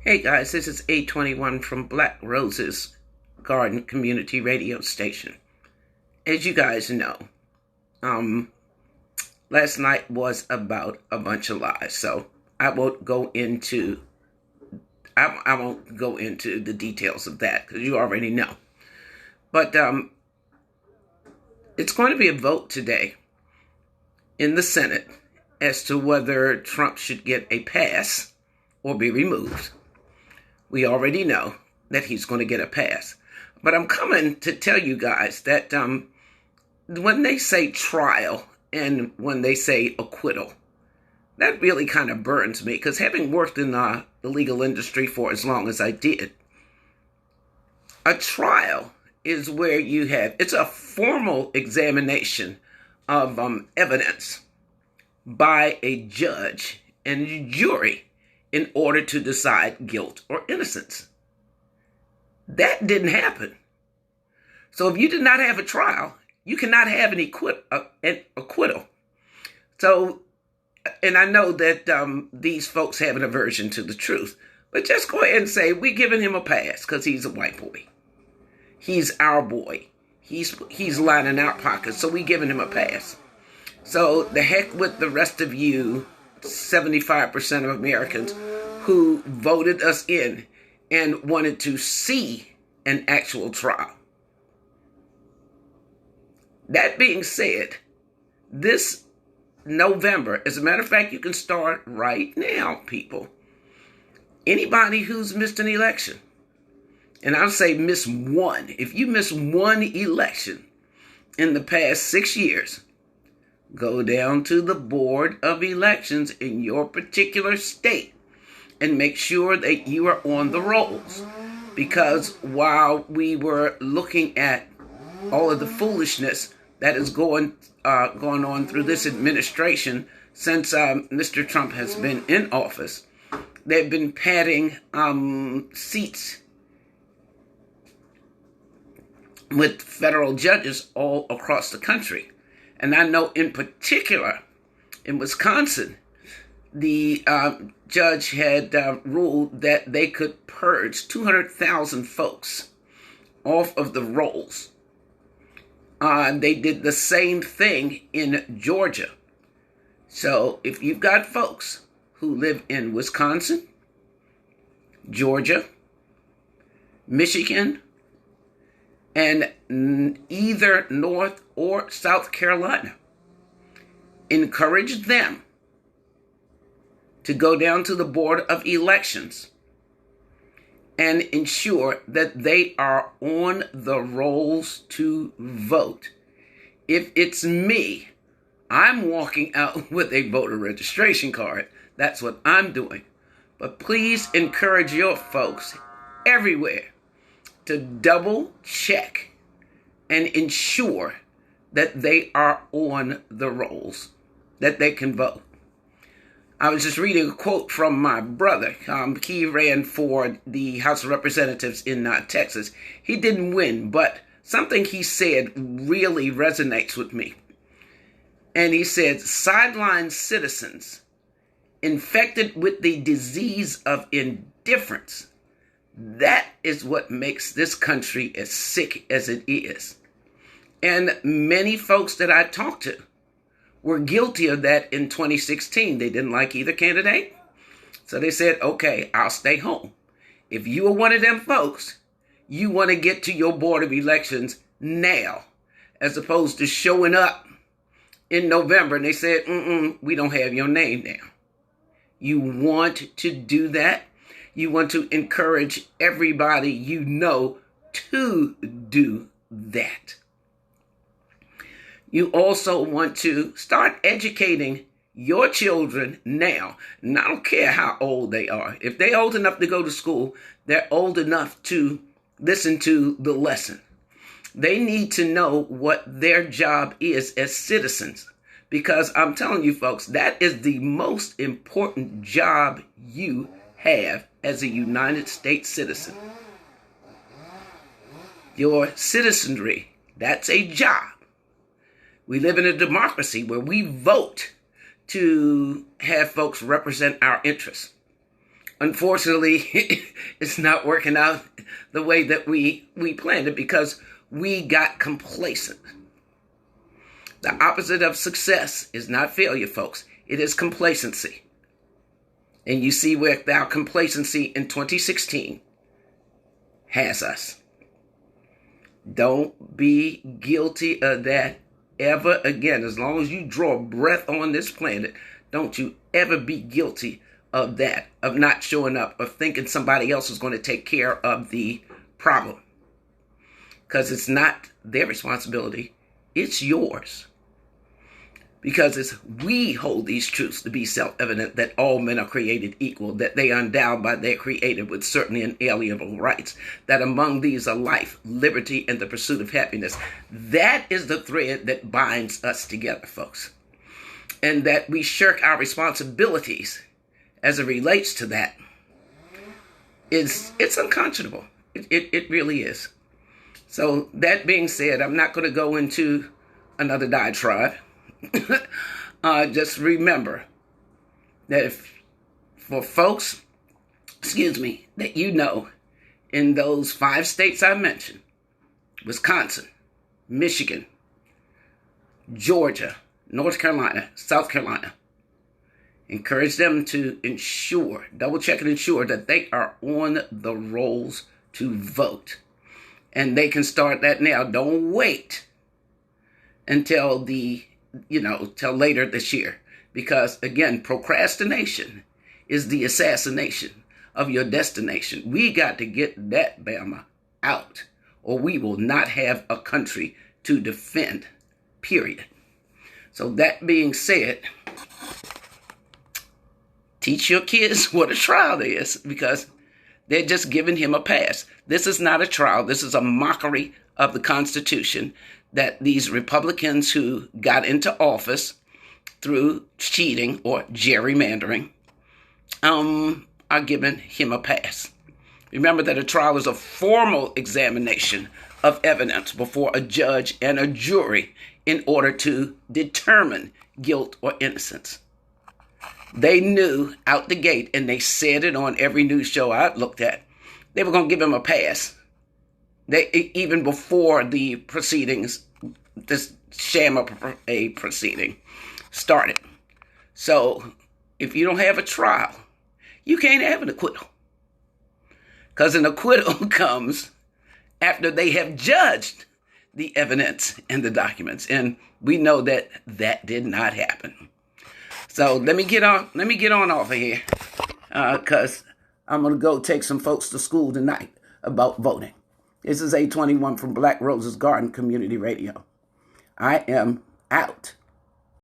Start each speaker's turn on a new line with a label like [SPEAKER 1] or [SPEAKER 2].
[SPEAKER 1] Hey guys, this is A21 from Black Roses Garden Community Radio Station. As you guys know, last night was about a bunch of lies, so I won't go into the details of that because you already know. But it's going to be a vote today in the Senate as to whether Trump should get a pass or be removed. We already know that he's going to get a pass. But I'm coming to tell you guys that when they say trial and when they say acquittal, that really kind of burns me because having worked in the legal industry for as long as I did, a trial is where it's a formal examination of evidence by a judge and a jury in order to decide guilt or innocence. That didn't happen. So if you did not have a trial, you cannot have an acquittal. So, and I know that these folks have an aversion to the truth, but just go ahead and say, we're giving him a pass because he's a white boy. He's our boy. He's lining our pockets, so we're giving him a pass. So the heck with the rest of you 75% of Americans who voted us in and wanted to see an actual trial. That being said, this November, as a matter of fact, you can start right now, people. Anybody who's missed an election, and I'll say miss one. If you miss one election in the past 6 years, go down to the Board of Elections in your particular state and make sure that you are on the rolls. Because while we were looking at all of the foolishness that is going on through this administration since Mr. Trump has been in office, they've been padding seats with federal judges all across the country. And I know in particular in Wisconsin, the judge had ruled that they could purge 200,000 folks off of the rolls. They did the same thing in Georgia. So if you've got folks who live in Wisconsin, Georgia, Michigan, and either North or South Carolina, encourage them to go down to the Board of Elections and ensure that they are on the rolls to vote. If it's me, I'm walking out with a voter registration card. That's what I'm doing. But please encourage your folks everywhere to double check and ensure that they are on the rolls, that they can vote. I was just reading a quote from my brother. He ran for the House of Representatives in Texas. He didn't win, but something he said really resonates with me. And he said, sideline citizens infected with the disease of indifference, that is what makes this country as sick as it is. And many folks that I talked to were guilty of that in 2016. They didn't like either candidate. So they said, okay, I'll stay home. If you are one of them folks, you want to get to your Board of Elections now, as opposed to showing up in November and they said, we don't have your name now. You want to do that? You want to encourage everybody you know to do that. You also want to start educating your children now. And I don't care how old they are. If they're old enough to go to school, they're old enough to listen to the lesson. They need to know what their job is as citizens. Because I'm telling you folks, that is the most important job you have as a United States citizen. Your citizenry, that's a job. We live in a democracy where we vote to have folks represent our interests. unfortunately, it's not working out the way that we planned it because we got complacent. The opposite of success is not failure, folks. It is complacency. And you see where our complacency in 2016 has us. Don't be guilty of that ever again. As long as you draw breath on this planet, don't you ever be guilty of that, of not showing up, of thinking somebody else is going to take care of the problem. Because it's not their responsibility, it's yours. Because we hold these truths to be self-evident, that all men are created equal, that they are endowed by their Creator with certain inalienable rights, that among these are life, liberty, and the pursuit of happiness. That is the thread that binds us together, folks. And that we shirk our responsibilities as it relates to that, it's unconscionable. It really is. So that being said, I'm not going to go into another diatribe. Just remember that for folks, that in those 5 states I mentioned, Wisconsin, Michigan, Georgia, North Carolina, South Carolina, encourage them to double check and ensure that they are on the rolls to vote. And they can start that now. Don't wait until till later this year. Because, again, procrastination is the assassination of your destination. We got to get that Bama out, or we will not have a country to defend, period. So that being said, teach your kids what a trial is, because they're just giving him a pass. This is not a trial. This is a mockery of the Constitution that these Republicans who got into office through cheating or gerrymandering are giving him a pass. Remember that a trial is a formal examination of evidence before a judge and a jury in order to determine guilt or innocence. They knew out the gate, and they said it on every news show I looked at, they were going to give him a pass. Even before the proceedings, this sham of a proceeding started. So if you don't have a trial, you can't have an acquittal. Because an acquittal comes after they have judged the evidence and the documents. And we know that did not happen. So let me get on off of here, because I'm going to go take some folks to school tonight about voting. This is A21 from Black Roses Garden Community Radio. I am out.